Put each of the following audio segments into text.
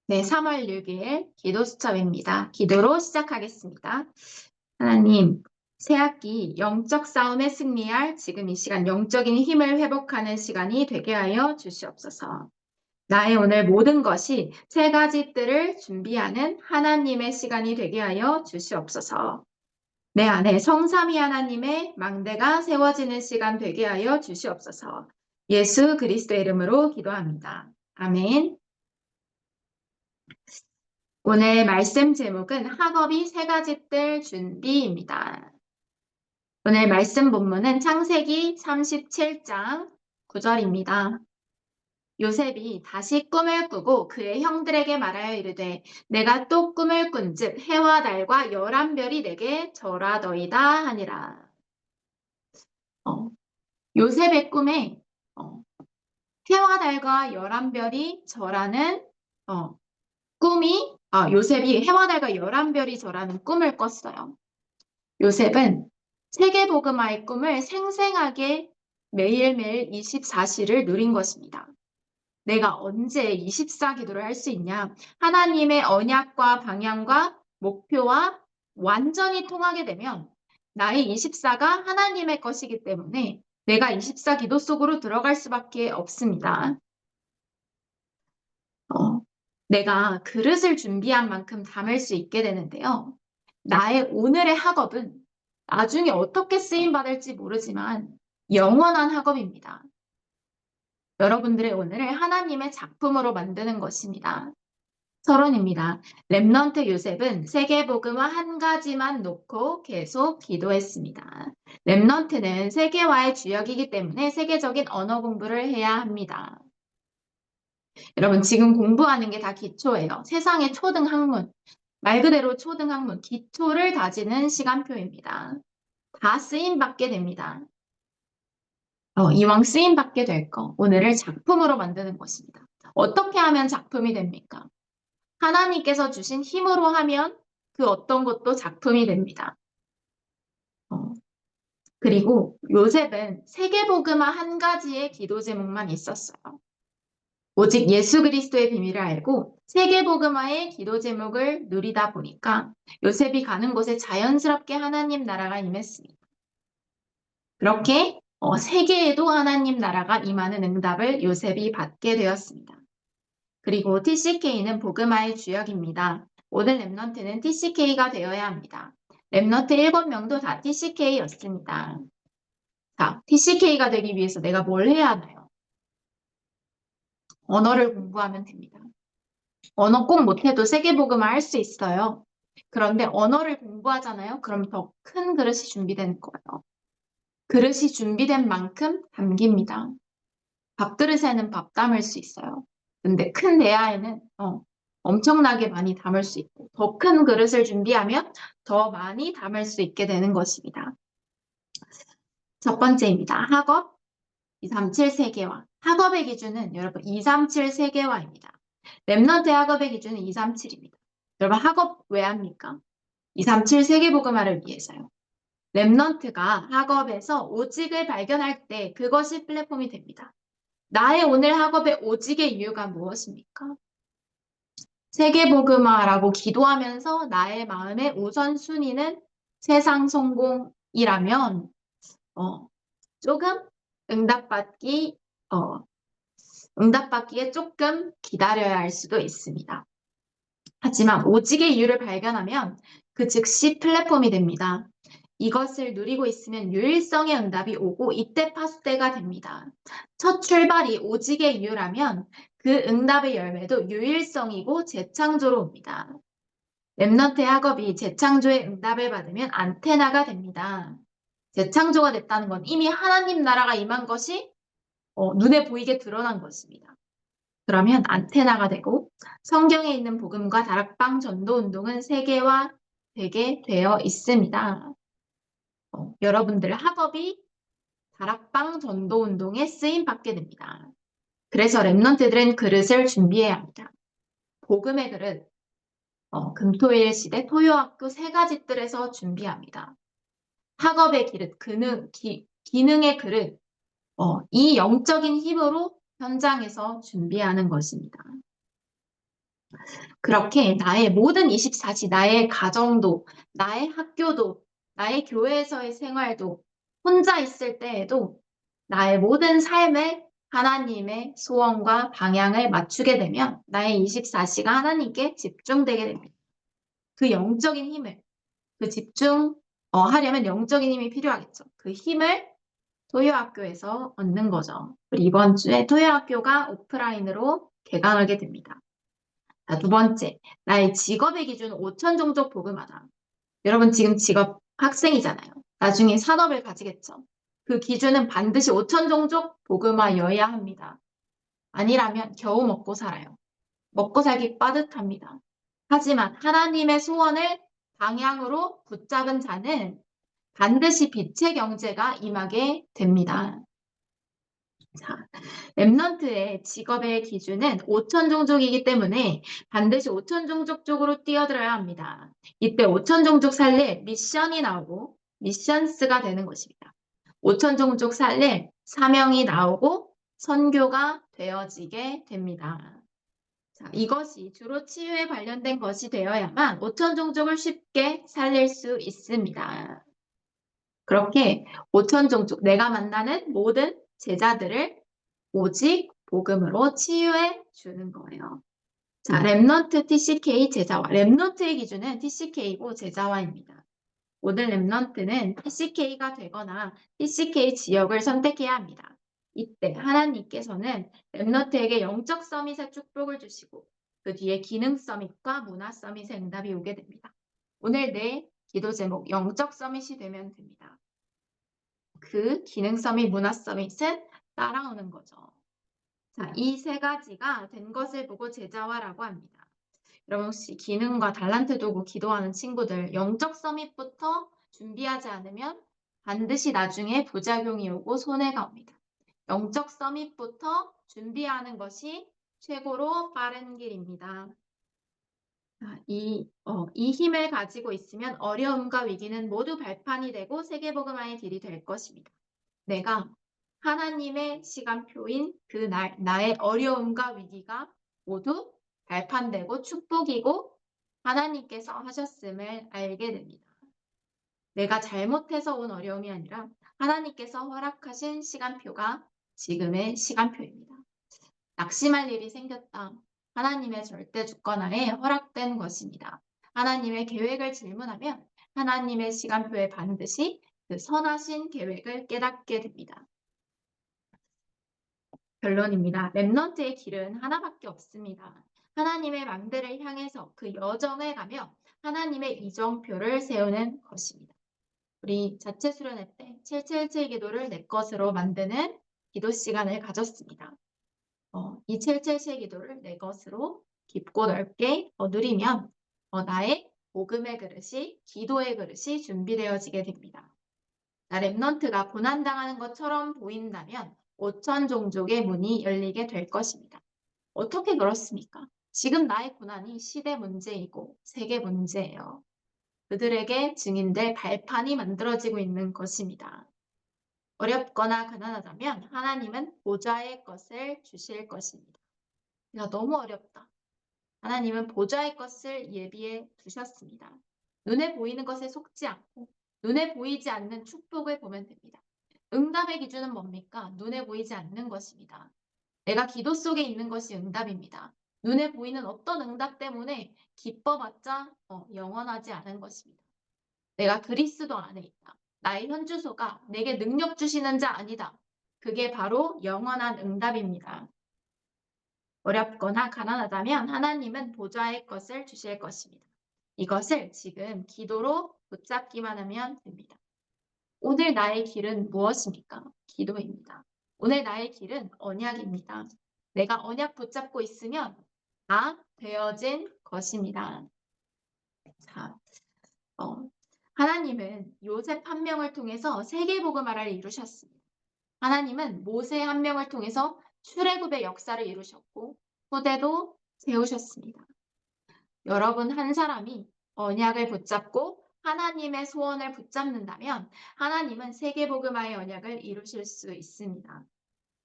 네, 3월 6일 기도 수첩입니다. 기도로 시작하겠습니다. 하나님, 새학기 영적 싸움에 승리할 지금 이 시간 영적인 힘을 회복하는 시간이 되게 하여 주시옵소서. 나의 오늘 모든 것이 세 가지 뜰을 준비하는 하나님의 시간이 되게 하여 주시옵소서. 내 안에 성삼위 하나님의 망대가 세워지는 시간 되게 하여 주시옵소서. 예수 그리스도의 이름으로 기도합니다. 아멘. 오늘 말씀 제목은 학업이 세 가지 뜰 준비입니다. 오늘 말씀 본문은 창세기 37장 9절입니다. 요셉이 다시 꿈을 꾸고 그의 형들에게 말하여 이르되 내가 또 꿈을 꾼즉 해와 달과 11별이 내게 절하더이다 하니라. 요셉의 꿈에 해와 달과 11별이 절하는 요셉이 해와 달과 11별이 절하는 꿈을 꿨어요. 요셉은 세계복음화의 꿈을 생생하게 매일매일 24시를 누린 것입니다. 내가 언제 24기도를 할 수 있냐? 하나님의 언약과 방향과 목표와 완전히 통하게 되면 나의 24가 하나님의 것이기 때문에 내가 24기도 속으로 들어갈 수밖에 없습니다. 내가 그릇을 준비한 만큼 담을 수 있게 되는데요. 나의 오늘의 학업은 나중에 어떻게 쓰임받을지 모르지만 영원한 학업입니다. 여러분들의 오늘을 하나님의 작품으로 만드는 것입니다. 서론입니다. 렘넌트 요셉은 세계복음화 한 가지만 놓고 계속 기도했습니다. 렘넌트는 세계화의 주역이기 때문에 세계적인 언어 공부를 해야 합니다. 여러분 지금 공부하는 게 다 기초예요. 세상의 초등학문, 말 그대로 초등학문, 기초를 다지는 시간표입니다. 다 쓰임받게 됩니다. 이왕 쓰임받게 될 거, 오늘을 작품으로 만드는 것입니다. 어떻게 하면 작품이 됩니까? 하나님께서 주신 힘으로 하면 그 어떤 것도 작품이 됩니다. 그리고 요셉은 세계복음화 한 가지의 기도 제목만 있었어요. 오직 예수 그리스도의 비밀을 알고 세계복음화의 기도 제목을 누리다 보니까 요셉이 가는 곳에 자연스럽게 하나님 나라가 임했습니다. 그렇게 세계에도 하나님 나라가 임하는 응답을 요셉이 받게 되었습니다. 그리고 TCK는 복음화의 주역입니다. 오늘 렘넌트는 TCK가 되어야 합니다. 렘넌트 7명도 다 TCK였습니다. 자, TCK가 되기 위해서 내가 뭘 해야 하나요? 언어를 공부하면 됩니다. 언어 꼭 못해도 세계복음화 할 수 있어요. 그런데 언어를 공부하잖아요. 그럼 더 큰 그릇이 준비되는 거예요. 그릇이 준비된 만큼 담깁니다. 밥그릇에는 밥 담을 수 있어요. 근데 큰 대야에는 엄청나게 많이 담을 수 있고 더 큰 그릇을 준비하면 더 많이 담을 수 있게 되는 것입니다. 첫 번째입니다. 학업 237 세계화. 학업의 기준은 여러분 237 세계화입니다. 랩넌트 학업의 기준은 237입니다. 여러분 학업 왜 합니까? 237 세계복음화를 위해서요. 랩넌트가 학업에서 오직을 발견할 때 그것이 플랫폼이 됩니다. 나의 오늘 학업의 오직의 이유가 무엇입니까? 세계복음화라고 기도하면서 나의 마음의 우선순위는 세상 성공이라면 조금 응답받기 응답받기에 조금 기다려야 할 수도 있습니다. 하지만 오직의 이유를 발견하면 그 즉시 플랫폼이 됩니다. 이것을 누리고 있으면 유일성의 응답이 오고 이때 파수대가 됩니다. 첫 출발이 오직의 이유라면 그 응답의 열매도 유일성이고 재창조로 옵니다. 랩넌트의 학업이 재창조의 응답을 받으면 안테나가 됩니다. 재창조가 됐다는 건 이미 하나님 나라가 임한 것이 눈에 보이게 드러난 것입니다. 그러면 안테나가 되고 성경에 있는 복음과 다락방 전도 운동은 세계화되게 되어 있습니다. 여러분들 학업이 다락방 전도 운동에 쓰임 받게 됩니다. 그래서 랩넌트들은 그릇을 준비해야 합니다. 복음의 그릇, 금토일 시대 토요학교 세 가지 뜰에서 준비합니다. 학업의 그릇, 기능의 그릇, 이 영적인 힘으로 현장에서 준비하는 것입니다. 그렇게 나의 모든 24시, 나의 가정도, 나의 학교도, 나의 교회에서의 생활도, 혼자 있을 때에도 나의 모든 삶을 하나님의 소원과 방향을 맞추게 되면 나의 24시가 하나님께 집중되게 됩니다. 그 영적인 힘을, 그 하려면 영적인 힘이 필요하겠죠. 그 힘을 토요학교에서 얻는 거죠. 그리고 이번 주에 토요학교가 오프라인으로 개강하게 됩니다. 자, 두 번째, 나의 직업의 기준 5천 종족 복음하다. 여러분 지금 직업 학생이잖아요. 나중에 산업을 가지겠죠. 그 기준은 반드시 5천 종족 복음화여야 합니다. 아니라면 겨우 먹고 살아요. 먹고 살기 빠듯합니다. 하지만 하나님의 소원을 방향으로 붙잡은 자는 반드시 빛의 경제가 임하게 됩니다. 자, 랩넌트의 직업의 기준은 5천 종족이기 때문에 반드시 5천 종족 쪽으로 뛰어들어야 합니다. 이때 5천 종족 살릴 미션이 나오고 미션스가 되는 것입니다. 5천 종족 살릴 사명이 나오고 선교가 되어지게 됩니다. 자, 이것이 주로 치유에 관련된 것이 되어야만 5천 종족을 쉽게 살릴 수 있습니다. 그렇게 5천 종족, 내가 만나는 모든 제자들을 오직 복음으로 치유해 주는 거예요. 자, 랩넌트 TCK 제자화. 랩넌트의 기준은 TCK고 제자화입니다. 모든 랩넌트는 TCK가 되거나 TCK 지역을 선택해야 합니다. 이때 하나님께서는 랩넌트에게 영적 서밋의 축복을 주시고 그 뒤에 기능 서밋과 문화 서밋의 응답이 오게 됩니다. 오늘 내 기도 제목 영적 서밋이 되면 됩니다. 그 기능 서밋, 문화 서밋은 따라오는 거죠. 자, 이 세 가지가 된 것을 보고 제자화라고 합니다. 여러분 혹시 기능과 달란트 두고 기도하는 친구들 영적 서밋부터 준비하지 않으면 반드시 나중에 부작용이 오고 손해가 옵니다. 영적 서밋부터 준비하는 것이 최고로 빠른 길입니다. 자, 이 힘을 가지고 있으면 어려움과 위기는 모두 발판이 되고 세계복음화의 길이 될 것입니다. 내가 하나님의 시간표인 그날 나의 어려움과 위기가 모두 발판되고 축복이고 하나님께서 하셨음을 알게 됩니다. 내가 잘못해서 온 어려움이 아니라 하나님께서 허락하신 시간표가 지금의 시간표입니다. 낙심할 일이 생겼다. 하나님의 절대 주권하에 허락된 것입니다. 하나님의 계획을 질문하면 하나님의 시간표에 반드시 그 선하신 계획을 깨닫게 됩니다. 결론입니다. 랩넌트의 길은 하나밖에 없습니다. 하나님의 망대를 향해서 그 여정을 가며 하나님의 이정표를 세우는 것입니다. 우리 자체 수련회 때 777 기도를 내 것으로 만드는 기도 시간을 가졌습니다. 이 777 기도를 내 것으로 깊고 넓게 누리면 나의 복음의 그릇이 기도의 그릇이 준비되어지게 됩니다. 나 랩넌트가 고난당하는 것처럼 보인다면 5천 종족의 문이 열리게 될 것입니다. 어떻게 그렇습니까? 지금 나의 고난이 시대 문제이고 세계 문제예요. 그들에게 증인될 발판이 만들어지고 있는 것입니다. 어렵거나 가난하다면 하나님은 보좌의 것을 주실 것입니다. 내가 너무 어렵다. 하나님은 보좌의 것을 예비해 두셨습니다. 눈에 보이는 것에 속지 않고 눈에 보이지 않는 축복을 보면 됩니다. 응답의 기준은 뭡니까? 눈에 보이지 않는 것입니다. 내가 기도 속에 있는 것이 응답입니다. 눈에 보이는 어떤 응답 때문에 기뻐봤자 영원하지 않은 것입니다. 내가 그리스도 안에 있다. 나의 현주소가 내게 능력 주시는 자 아니다. 그게 바로 영원한 응답입니다. 어렵거나 가난하다면 하나님은 보좌의 것을 주실 것입니다. 이것을 지금 기도로 붙잡기만 하면 됩니다. 오늘 나의 길은 무엇입니까? 기도입니다. 오늘 나의 길은 언약입니다. 내가 언약 붙잡고 있으면 다 되어진 것입니다. 자, 하나님은 요셉 한 명을 통해서 세계복음화를 이루셨습니다. 하나님은 모세 한 명을 통해서 출애굽의 역사를 이루셨고 후대도 세우셨습니다. 여러분 한 사람이 언약을 붙잡고 하나님의 소원을 붙잡는다면 하나님은 세계복음화의 언약을 이루실 수 있습니다.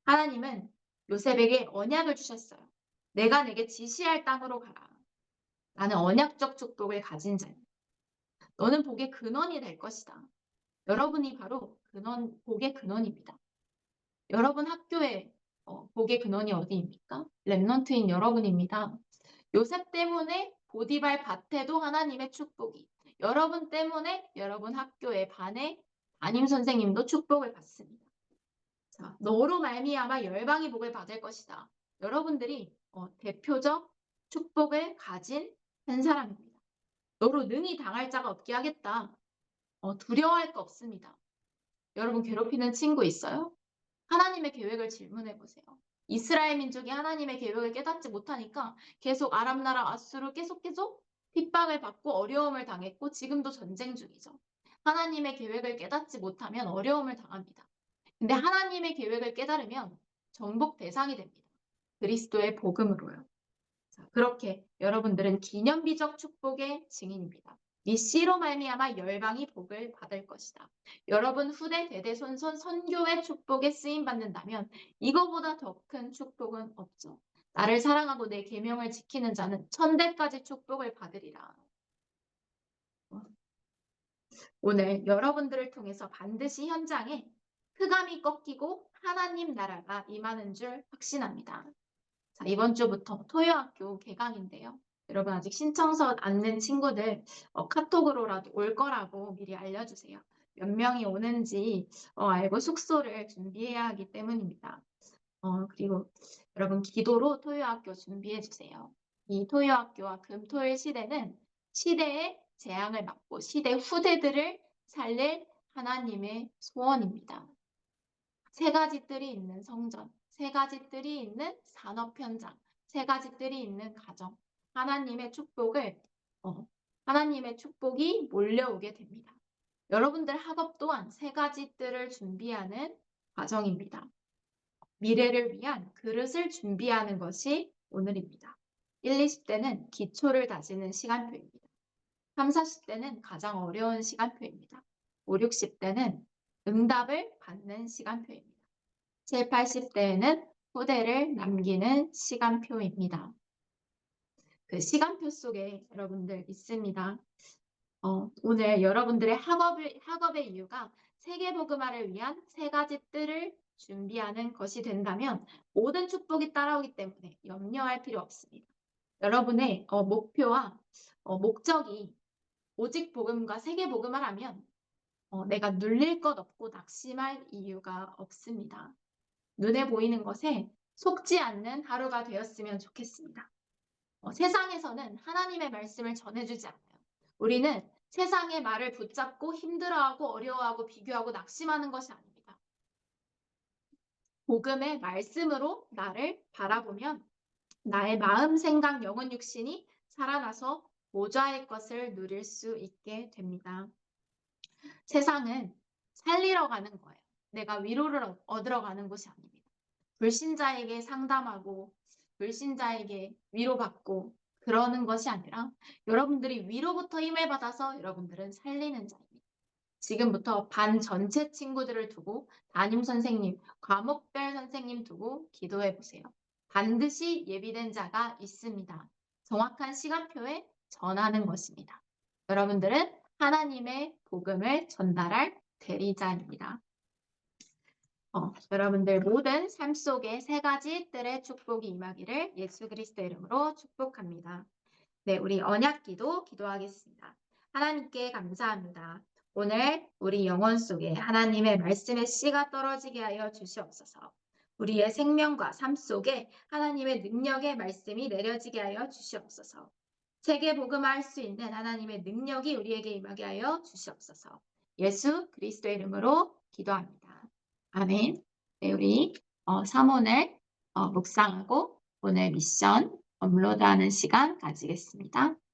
하나님은 요셉에게 언약을 주셨어요. 내가 내게 지시할 땅으로 가라. 나는 언약적 축복을 가진 자야. 너는 복의 근원이 될 것이다. 여러분이 바로 복의 근원입니다. 여러분 학교에 복의 근원이 어디입니까? 렘넌트인 여러분입니다. 요셉 때문에 보디발 밭에도 하나님의 축복이, 여러분 때문에 여러분 학교의 반에 담임 선생님도 축복을 받습니다. 자, 너로 말미암아 열방이 복을 받을 것이다. 여러분들이 대표적 축복을 가진 한 사람입니다. 너로 능히 당할 자가 없게 하겠다. 두려워할 거 없습니다. 여러분 괴롭히는 친구 있어요? 하나님의 계획을 질문해 보세요. 이스라엘 민족이 하나님의 계획을 깨닫지 못하니까 계속 아람 나라 아수르 계속 핍박을 받고 어려움을 당했고 지금도 전쟁 중이죠. 하나님의 계획을 깨닫지 못하면 어려움을 당합니다. 근데 하나님의 계획을 깨달으면 정복 대상이 됩니다. 그리스도의 복음으로요. 자, 그렇게 여러분들은 기념비적 축복의 증인입니다. 이 씨로 말미암아 열방이 복을 받을 것이다. 여러분 후대 대대손손 선교의 축복에 쓰임 받는다면 이거보다 더 큰 축복은 없죠. 나를 사랑하고 내 계명을 지키는 자는 천대까지 축복을 받으리라. 오늘 여러분들을 통해서 반드시 현장에 흑암이 꺾이고 하나님 나라가 임하는 줄 확신합니다. 자, 이번 주부터 토요학교 개강인데요. 여러분 아직 신청서 안 낸 친구들 카톡으로라도 올 거라고 미리 알려주세요. 몇 명이 오는지 알고 숙소를 준비해야 하기 때문입니다. 그리고 여러분 기도로 토요학교 준비해 주세요. 이 토요학교와 금토일 시대는 시대의 재앙을 막고 시대 후대들을 살릴 하나님의 소원입니다. 세 가지 뜰이 있는 성전, 세 가지 뜰이 있는 산업 현장, 세 가지 뜰이 있는 가정, 하나님의 축복이 몰려오게 됩니다. 여러분들 학업 또한 세 가지 뜰을 준비하는 과정입니다. 미래를 위한 그릇을 준비하는 것이 오늘입니다. 1, 20대는 기초를 다지는 시간표입니다. 3, 40대는 가장 어려운 시간표입니다. 5, 60대는 응답을 받는 시간표입니다. 7, 80대에는 후대를 남기는 시간표입니다. 그 시간표 속에 여러분들 있습니다. 오늘 여러분들의 학업의 이유가 세계복음화를 위한 세 가지 뜰을 준비하는 것이 된다면 모든 축복이 따라오기 때문에 염려할 필요 없습니다. 여러분의 목표와 목적이 오직 복음과 세계복음화라면 내가 눌릴 것 없고 낙심할 이유가 없습니다. 눈에 보이는 것에 속지 않는 하루가 되었으면 좋겠습니다. 세상에서는 하나님의 말씀을 전해주지 않아요. 우리는 세상의 말을 붙잡고 힘들어하고 어려워하고 비교하고 낙심하는 것이 아닙니다. 복음의 말씀으로 나를 바라보면 나의 마음, 생각, 영혼, 육신이 살아나서 보좌의 것을 누릴 수 있게 됩니다. 세상은 살리러 가는 거예요. 내가 위로를 얻으러 가는 것이 아닙니다. 불신자에게 상담하고 불신자에게 위로받고 그러는 것이 아니라 여러분들이 위로부터 힘을 받아서 여러분들은 살리는 자입니다. 지금부터 반 전체 친구들을 두고 담임 선생님, 과목별 선생님 두고 기도해 보세요. 반드시 예비된 자가 있습니다. 정확한 시간표에 전하는 것입니다. 여러분들은 하나님의 복음을 전달할 대리자입니다. 여러분들 모든 삶 속에 세 가지 뜰의 축복이 임하기를 예수 그리스도 이름으로 축복합니다. 네, 우리 언약기도 기도하겠습니다. 하나님께 감사합니다. 오늘 우리 영혼 속에 하나님의 말씀의 씨가 떨어지게 하여 주시옵소서. 우리의 생명과 삶 속에 하나님의 능력의 말씀이 내려지게 하여 주시옵소서. 세계 복음화할 수 있는 하나님의 능력이 우리에게 임하게 하여 주시옵소서. 예수 그리스도 이름으로 기도합니다. 아멘. 네, 우리 사문을 묵상하고 오늘 미션 업로드하는 시간 가지겠습니다.